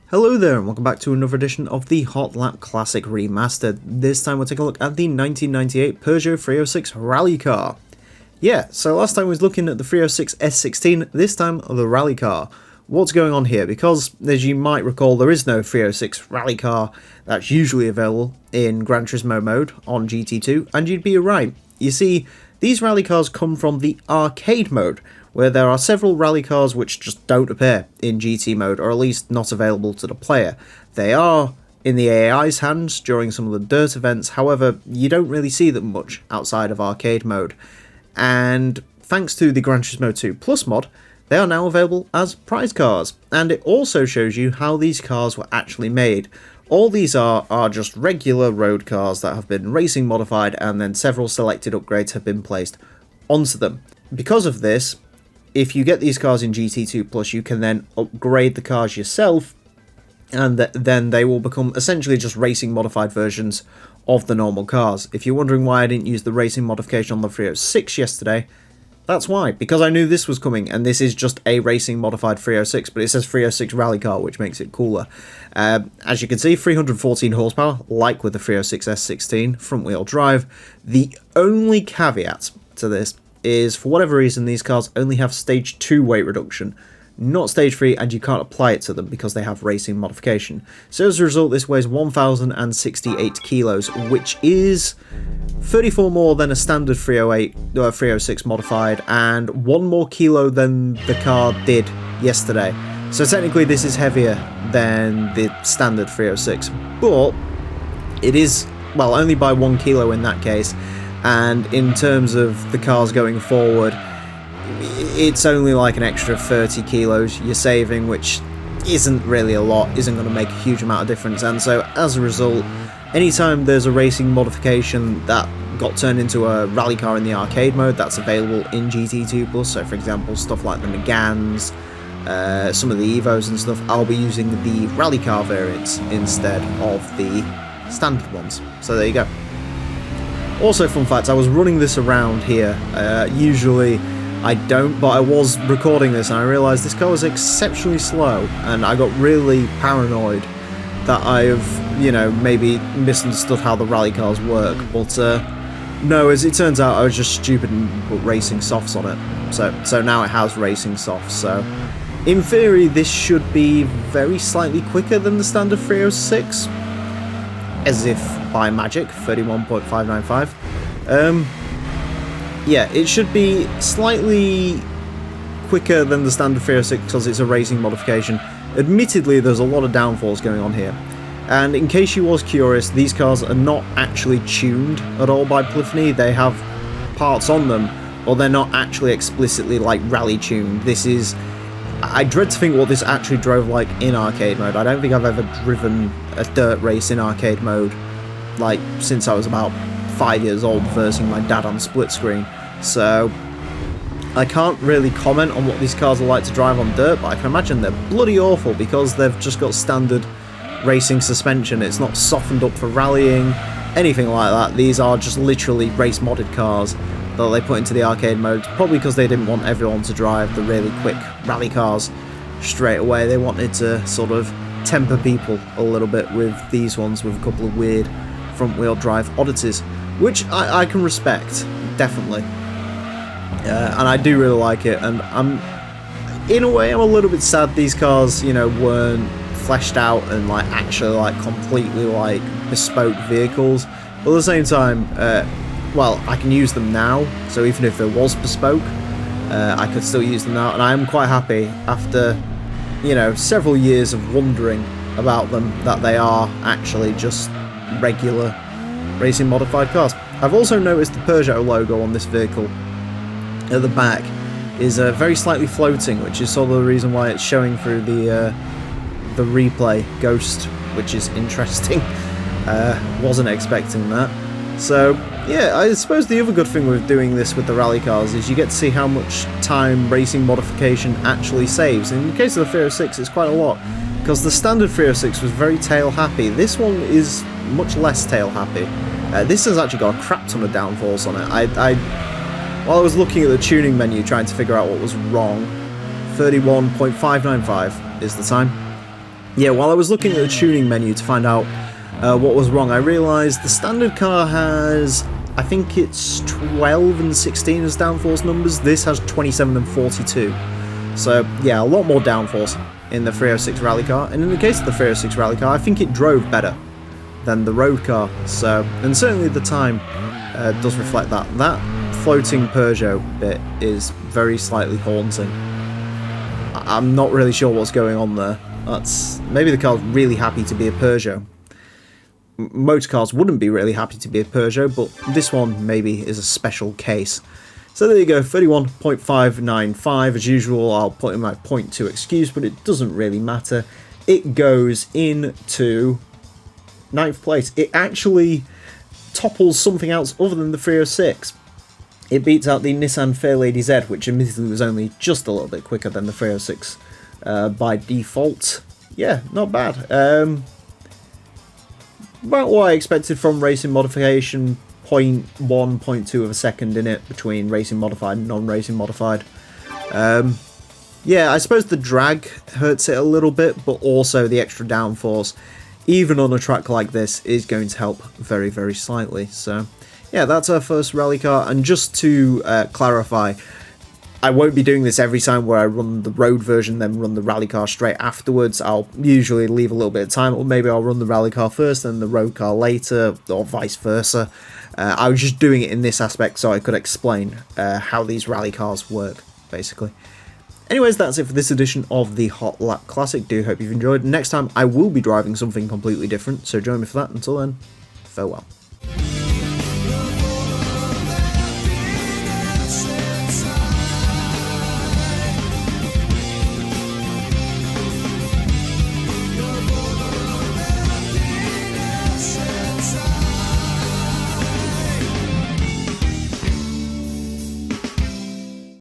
Hello there and welcome back to another edition of the Hot Lap Classic Remastered. This time we'll take a look at the 1998 Peugeot 306 rally car. Yeah, so last time we was looking at the 306 S16, this time the rally car. What's going on here? Because, as you might recall, there is no 306 rally car that's usually available in Gran Turismo mode on GT2, and you'd be right. You see, these rally cars come from the arcade mode, where there are several rally cars which just don't appear in GT mode, or at least not available to the player. They are in the AI's hands during some of the dirt events, however, you don't really see them much outside of arcade mode. And thanks to the Gran Turismo 2 Plus mod, they are now available as prize cars, and it also shows you how these cars were actually made. All these are just regular road cars that have been racing modified, and then several selected upgrades have been placed onto them. Because of this, if you get these cars in GT2 Plus, you can then upgrade the cars yourself, and then they will become essentially just racing modified versions of the normal cars. If you're wondering why I didn't use the racing modification on the 306 yesterday, that's why, because I knew this was coming, and this is just a racing modified 306, but it says 306 rally car, which makes it cooler. As you can see, 314 horsepower, like with the 306 S16, front wheel drive. The only caveat to this is, for whatever reason, these cars only have stage 2 weight reduction, not stage 3, and you can't apply it to them because they have racing modification. So as a result, this weighs 1,068 kilos, which is 34 more than a standard 306 modified, and 1 more kilo than the car did yesterday. So technically this is heavier than the standard 306, but it is, well, only by 1 kilo in that case. And in terms of the cars going forward, it's only like an extra 30 kilos you're saving, which isn't really a lot, isn't going to make a huge amount of difference. And so as a result, anytime there's a racing modification that got turned into a rally car in the arcade mode, that's available in GT2 Plus, so for example stuff like the Megans, some of the Evos and stuff, I'll be using the rally car variants instead of the standard ones. So there you go. Also, fun fact, I was running this around here. Usually I don't, but I was recording this and I realised this car was exceptionally slow, and I got really paranoid that I've, you know, maybe misunderstood how the rally cars work. But no, as it turns out, I was just stupid and put racing softs on it. So now it has racing softs. So in theory, this should be very slightly quicker than the standard 306. As if by magic, 31.595. Yeah, it should be slightly quicker than the standard 306 because it's a racing modification. Admittedly, there's a lot of downforce going on here. And in case you was curious, these cars are not actually tuned at all by Polyphony. They have parts on them, or they're not actually explicitly like rally tuned. This is, I dread to think what this actually drove like in arcade mode. I don't think I've ever driven a dirt race in arcade mode, like, since I was about 5 years old versing my dad on split screen. So I can't really comment on what these cars are like to drive on dirt, but I can imagine they're bloody awful because they've just got standard racing suspension. It's not softened up for rallying, anything like that. These are just literally race modded cars that they put into the arcade mode, probably because they didn't want everyone to drive the really quick rally cars straight away. They wanted to sort of temper people a little bit with these ones with a couple of weird front wheel drive oddities, which I can respect, definitely. And I do really like it, and in a way I'm a little bit sad these cars, you know, weren't fleshed out and like actually like completely like bespoke vehicles, but at the same time, well, I can use them now, so even if it was bespoke, I could still use them now, and I am quite happy after, you know, several years of wondering about them that they are actually just regular racing modified cars. I've also noticed the Peugeot logo on this vehicle at the back is very slightly floating, which is sort of the reason why it's showing through the replay ghost, which is interesting. Wasn't expecting that. So yeah, I suppose the other good thing with doing this with the rally cars is you get to see how much time racing modification actually saves. In the case of the 306, it's quite a lot, because the standard 306 was very tail happy. This one is much less tail happy. This has actually got a crap ton of downforce on it. While I was looking at the tuning menu trying to figure out what was wrong, 31.595 is the time. Yeah, while I was looking at the tuning menu to find out what was wrong, I realised the standard car has, I think it's 12 and 16 as downforce numbers. This has 27 and 42. So yeah, a lot more downforce in the 306 rally car. And in the case of the 306 rally car, I think it drove better than the road car. So, and certainly the time does reflect that. That floating Peugeot bit is very slightly haunting. I'm not really sure what's going on there. Maybe the car's really happy to be a Peugeot. Motor cars wouldn't be really happy to be a Peugeot, but this one maybe is a special case. So there you go, 31.595. As usual, I'll put in my 0.2 excuse, but it doesn't really matter. It goes into 9th place. It actually topples something else other than the 306. It beats out the Nissan Fairlady Z, which admittedly was only just a little bit quicker than the 306 by default. Yeah, not bad. About what I expected from racing modification, 0.1, 0.2 of a second in it between racing modified and non-racing modified. Yeah, I suppose the drag hurts it a little bit, but also the extra downforce, even on a track like this, is going to help very, very slightly. So yeah, that's our first rally car. And just to clarify, I won't be doing this every time where I run the road version, then run the rally car straight afterwards. I'll usually leave a little bit of time, or maybe I'll run the rally car first and the road car later, or vice versa. I was just doing it in this aspect so I could explain how these rally cars work, basically. Anyways, that's it for this edition of the Hot Lap Classic. Do hope you've enjoyed. Next time I will be driving something completely different, so join me for that. Until then, farewell.